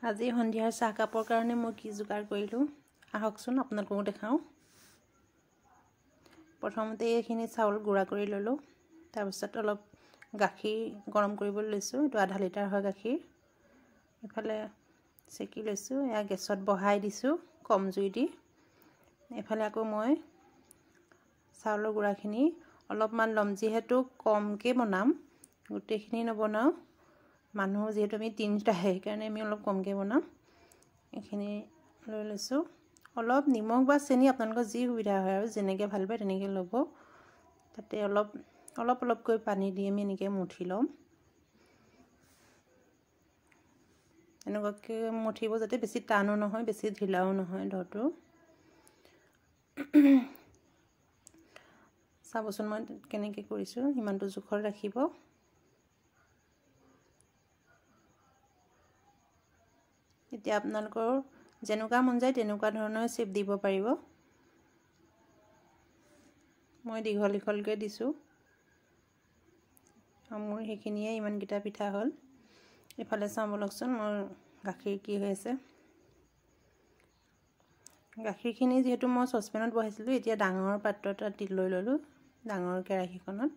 আজি সন্ধিয়াৰ চাহ কাপৰ কাৰণে মই কি যোগাৰ কৰিলোঁ আহকচোন আপোনালোকক দেখাওঁ। প্ৰথমতে এইখিনি চাউল গুড়া কৰি ল'লোঁ। তাৰপিছত অলপ গাখীৰ গৰম কৰিবলৈ লৈছোঁ। এইটো আধা লিটাৰ হয় গাখীৰ। এফালে চেকি লৈছোঁ, এয়া গেছত বহাই দিছোঁ কম জুই দি। এফালে আকৌ মই চাউলৰ গুড়াখিনি অলপমান ল'ম, যিহেতু কমকৈ বনাম, গোটেইখিনি নবনাওঁ। মানুহ যিহেতু আমি তিনিটাহে, সেইকাৰণে আমি অলপ কমকৈ বনাম। এইখিনি লৈ লৈছোঁ। অলপ নিমখ বা চেনি আপোনালোকৰ যি সুবিধা হয় আৰু যেনেকৈ ভাল পায় তেনেকৈ ল'ব। তাতে অলপকৈ পানী দি আমি এনেকৈ মঠি ল'ম। এনেকুৱাকৈ মঠিব যাতে বেছি টানো নহয়, বেছি ঢিলাও নহয় দৰটো। চাবচোন মই কেনেকৈ কৰিছোঁ, ইমানটো জোখত ৰাখিব। এতিয়া আপোনালোকৰ যেনেকুৱা মন যায় তেনেকুৱা ধৰণৰ শ্বেপ দিব পাৰিব। মই দীঘলকৈ দিছোঁ আৰু মোৰ সেইখিনিয়ে ইমানকেইটা পিঠা হ'ল। এইফালে চাওঁ বলকচোন মোৰ গাখীৰ কি হৈ আছে। গাখীৰখিনি যিহেতু মই চচপেনত বহাইছিলোঁ, এতিয়া ডাঙৰ পাত্ৰ এটাত লৈ ল'লোঁ, ডাঙৰ কেৰাহীখনত।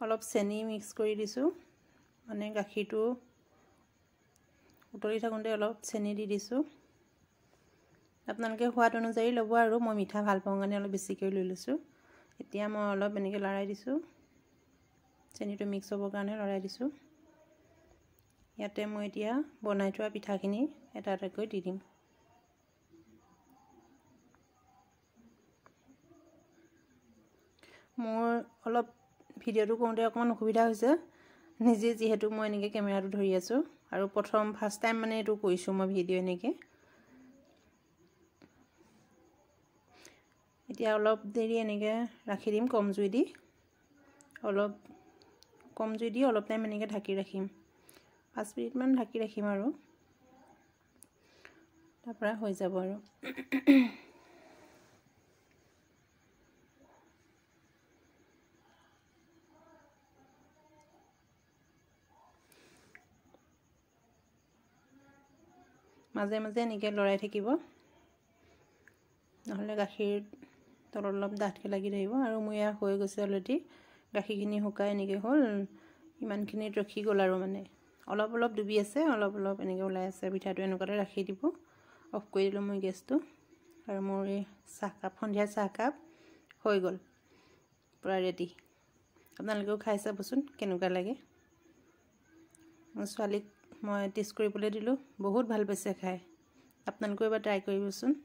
অলপ চেনি মিক্স কৰি দিছোঁ, মানে গাখীৰটো উতলি থাকোঁতে অলপ চেনি দি দিছোঁ। আপোনালোকে সোৱাদ অনুযায়ী ল'ব, আৰু মই মিঠা ভাল পাওঁ কাৰণে অলপ বেছিকৈ লৈ লৈছোঁ। এতিয়া মই অলপ এনেকৈ লৰাই দিছোঁ, চেনিটো মিক্স হ'বৰ কাৰণে লৰাই দিছোঁ। ইয়াতে মই এতিয়া বনাই থোৱা পিঠাখিনি এটা এটাকৈ দি দিম। মোৰ অলপ ভিডিঅ'টো কৰোঁতে অকণমান অসুবিধা হৈছে, নিজে যিহেতু মই এনেকৈ কেমেৰাটো ধৰি আছোঁ, আৰু ফাৰ্ষ্ট টাইম মানে এইটো কৰিছোঁ মই ভিডিঅ' এনেকৈ। এতিয়া অলপ দেৰি এনেকৈ ৰাখি দিম কম জুই দি। অলপ টাইম এনেকৈ ঢাকি ৰাখিম, 5 মিনিটমান ঢাকি ৰাখিম, আৰু তাৰপৰা হৈ যাব আৰু। মাজে মাজে এনেকৈ লৰাই থাকিব, নহ'লে গাখীৰ তলত অলপ ডাঠকৈ লাগি ধৰিব। আৰু মোৰ এয়া হৈ গৈছে অলৰেডি, গাখীৰখিনি শুকাই এনেকৈ হ'ল, ইমানখিনিত ৰখি গ'ল। আৰু মানে অলপ ডুবি আছে, অলপ এনেকৈ ওলাই আছে। পিঠাটো এনেকুৱাতে ৰাখি দিব। অফ কৰি দিলোঁ মই গেছটো, আৰু মোৰ এই সন্ধিয়াৰ চাহকাপ হৈ গ'ল, পূৰা ৰেডি। আপোনালোকেও খাই চাবচোন কেনেকুৱা লাগে। মোৰ ছোৱালীক মই টেষ্ট কৰিবলৈ দিলোঁ, বহুত ভাল পাইছে খাই। আপোনালোকেও এবাৰ ট্ৰাই কৰিবচোন।